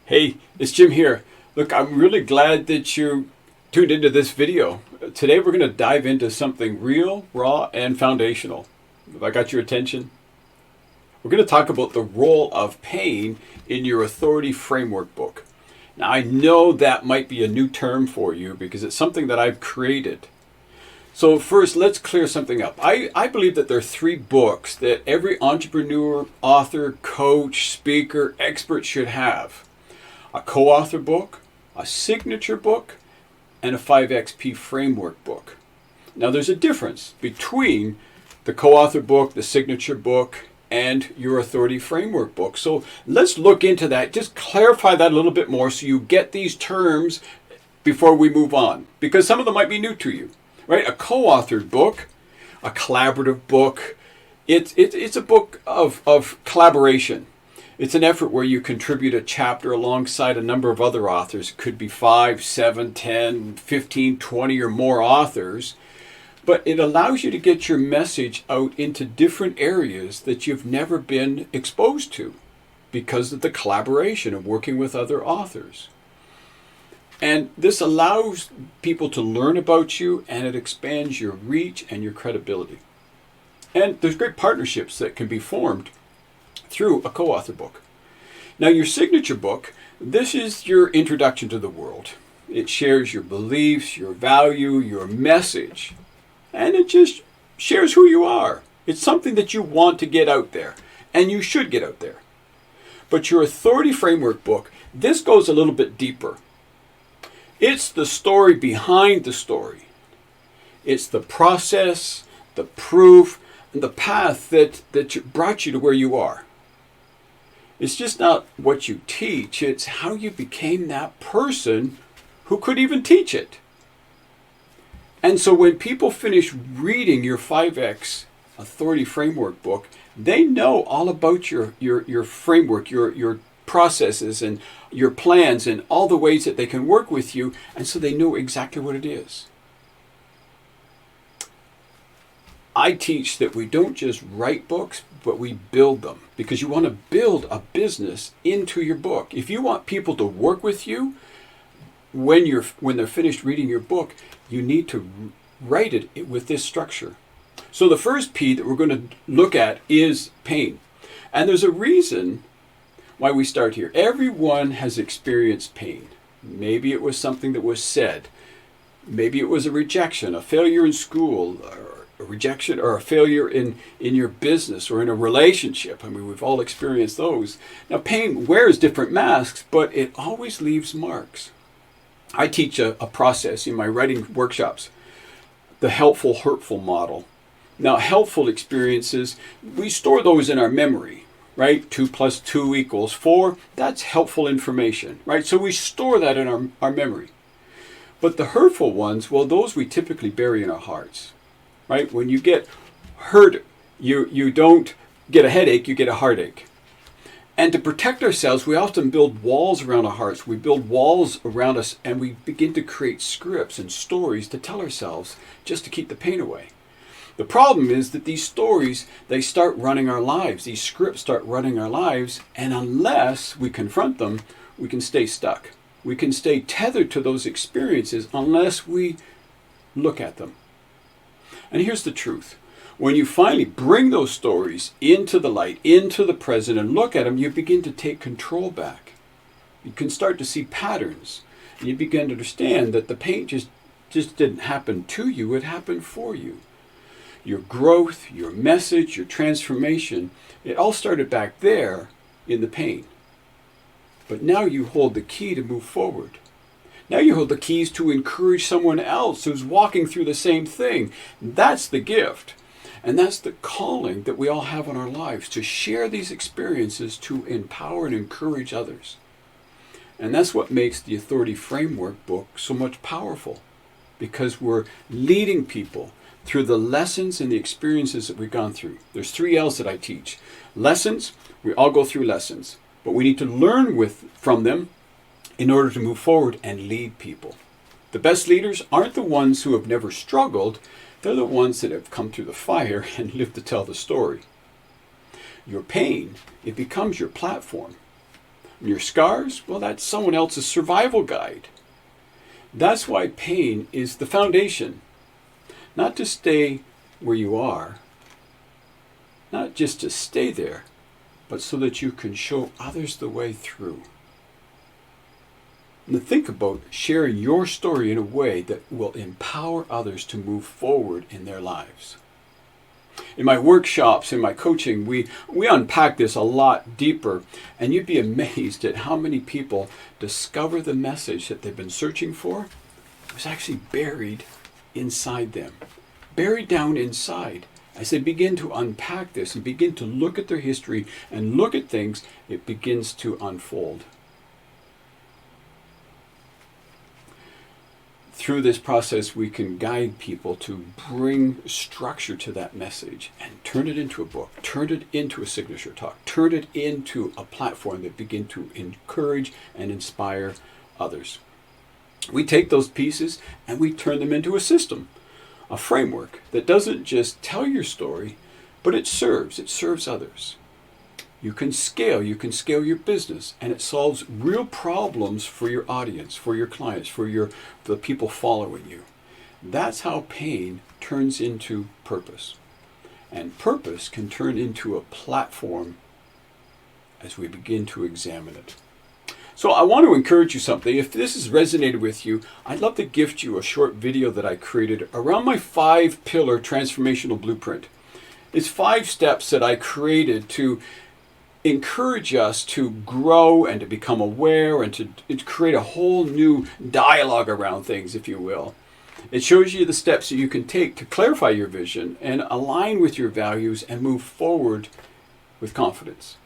Hey, it's Jim here. Look, I'm really glad that you tuned into this video. Today we're going to dive into something real, raw, and foundational. Have I got your attention? We're going to talk about the role of pain in your authority framework book. Now, I know that might be a new term for you because it's something that I've created. So first, let's clear something up. I believe that there are three books that every entrepreneur, author, coach, speaker, expert should have. A co-author book, a signature book, and a 5XP framework book. Now there's a difference between the co-author book, the signature book, and your authority framework book. So let's look into that. Just clarify that a little bit more so you get these terms before we move on, because some of them might be new to you, right? A co-authored book, a collaborative book, it's a book of collaboration. It's an effort where you contribute a chapter alongside a number of other authors. It could be 5, 7, 10, 15, 20 or more authors. But it allows you to get your message out into different areas that you've never been exposed to because of the collaboration of working with other authors. And this allows people to learn about you, and it expands your reach and your credibility. And there's great partnerships that can be formed through a co-author book. Now, your signature book, this is your introduction to the world. It shares your beliefs, your value, your message, and it just shares who you are. It's something that you want to get out there, and you should get out there. But your authority framework book, this goes a little bit deeper. It's the story behind the story. It's the process, the proof, and the path that brought you to where you are. It's just not what you teach, it's how you became that person who could even teach it. And so when people finish reading your 5X Authority Framework book, they know all about your framework, your processes and your plans and all the ways that they can work with you, and so they know exactly what it is. I teach that we don't just write books, but we build them, because you want to build a business into your book. If you want people to work with you when they're finished reading your book, you need to write it with this structure. So the first P that we're going to look at is pain. And there's a reason why we start here. Everyone has experienced pain. Maybe it was something that was said. Maybe it was a rejection, a failure in school, a rejection or a failure in your business or in a relationship. I mean, we've all experienced those. Now, pain wears different masks, but it always leaves marks. I teach a process in my writing workshops, the helpful, hurtful model. Now, helpful experiences, we store those in our memory, right? 2 + 2 = 4. That's helpful information, right? So we store that in our memory. But the hurtful ones, well, those we typically bury in our hearts. Right? When you get hurt, you don't get a headache, you get a heartache. And to protect ourselves, we often build walls around our hearts. We build walls around us, and we begin to create scripts and stories to tell ourselves just to keep the pain away. The problem is that these stories, they start running our lives. These scripts start running our lives, and unless we confront them, we can stay stuck. We can stay tethered to those experiences unless we look at them. And here's the truth. When you finally bring those stories into the light, into the present, and look at them, you begin to take control back. You can start to see patterns. And you begin to understand that the pain just didn't happen to you, it happened for you. Your growth, your message, your transformation, it all started back there in the pain. But now you hold the key to move forward. Now you hold the keys to encourage someone else who's walking through the same thing. That's the gift. And that's the calling that we all have in our lives, to share these experiences to empower and encourage others. And that's what makes the Authority Framework book so much powerful, because we're leading people through the lessons and the experiences that we've gone through. There's 3 L's that I teach. Lessons, we all go through lessons, but we need to learn from them in order to move forward and lead people. The best leaders aren't the ones who have never struggled, they're the ones that have come through the fire and lived to tell the story. Your pain, it becomes your platform. And your scars, well, that's someone else's survival guide. That's why pain is the foundation. Not to stay where you are, not just to stay there, but so that you can show others the way through. And to think about sharing your story in a way that will empower others to move forward in their lives. In my workshops, in my coaching, we unpack this a lot deeper, and you'd be amazed at how many people discover the message that they've been searching for. It was actually buried inside them, buried down inside. As they begin to unpack this and begin to look at their history and look at things, it begins to unfold. Through this process, we can guide people to bring structure to that message and turn it into a book, turn it into a signature talk, turn it into a platform that begin to encourage and inspire others. We take those pieces and we turn them into a system, a framework that doesn't just tell your story, but it serves others. You can scale your business, and it solves real problems for your audience, for your clients, for the people following you. That's how pain turns into purpose. And purpose can turn into a platform as we begin to examine it. So I want to encourage you something. If this has resonated with you, I'd love to gift you a short video that I created around my 5-pillar transformational blueprint. It's 5 steps that I created to encourage us to grow and to become aware and to create a whole new dialogue around things, if you will. It shows you the steps that you can take to clarify your vision and align with your values and move forward with confidence.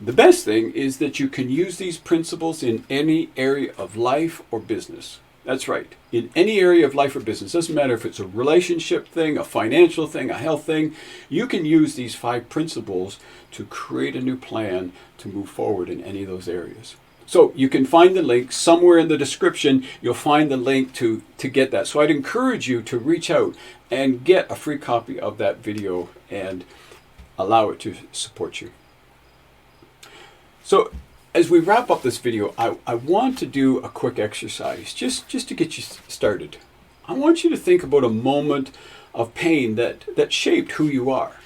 The best thing is that you can use these principles in any area of life or business. That's right. In any area of life or business, doesn't matter if it's a relationship thing, a financial thing, a health thing, you can use these 5 principles to create a new plan to move forward in any of those areas. So you can find the link somewhere in the description. You'll find the link to get that. So I'd encourage you to reach out and get a free copy of that video and allow it to support you. So as we wrap up this video, I want to do a quick exercise just to get you started. I want you to think about a moment of pain that shaped who you are.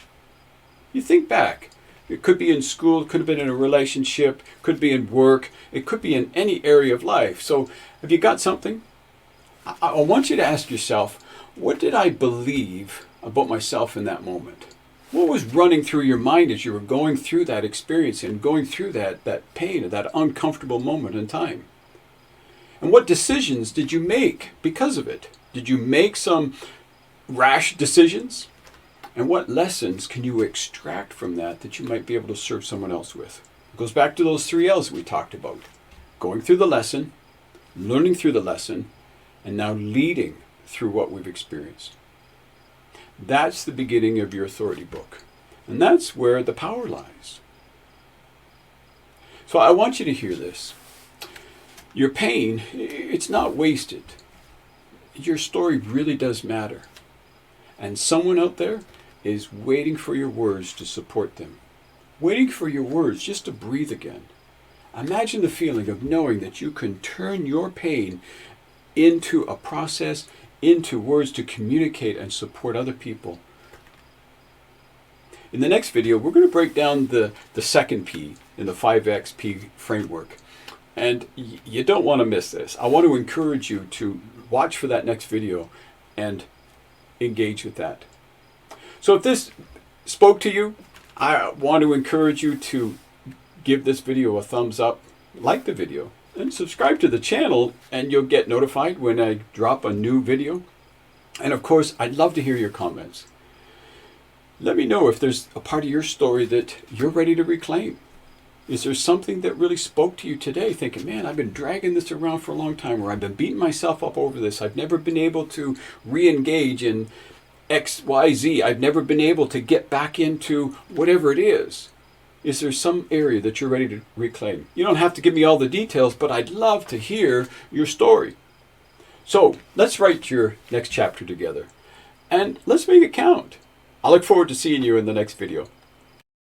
You think back. It could be in school, it could have been in a relationship, could be in work, it could be in any area of life. So have you got something? I want you to ask yourself, what did I believe about myself in that moment? What was running through your mind as you were going through that experience and going through that pain, that uncomfortable moment in time? And what decisions did you make because of it? Did you make some rash decisions? And what lessons can you extract from that you might be able to serve someone else with? It goes back to those 3 L's we talked about. Going through the lesson, learning through the lesson, and now leading through what we've experienced. That's the beginning of your authority book. And that's where the power lies. So I want you to hear this. Your pain, it's not wasted. Your story really does matter. And someone out there is waiting for your words to support them. Waiting for your words just to breathe again. Imagine the feeling of knowing that you can turn your pain into a process, into words to communicate and support other people. In the next video, we're going to break down the second P in the 5XP framework. And you don't want to miss this. I want to encourage you to watch for that next video and engage with that. So if this spoke to you, I want to encourage you to give this video a thumbs up, like the video, and subscribe to the channel, and you'll get notified when I drop a new video. And of course, I'd love to hear your comments. Let me know if there's a part of your story that you're ready to reclaim. Is there something that really spoke to you today, thinking, man, I've been dragging this around for a long time, or I've been beating myself up over this. I've never been able to re-engage in X, Y, Z. I've never been able to get back into whatever it is. Is there some area that you're ready to reclaim? You don't have to give me all the details, but I'd love to hear your story. So let's write your next chapter together, and let's make it count. I look forward to seeing you in the next video.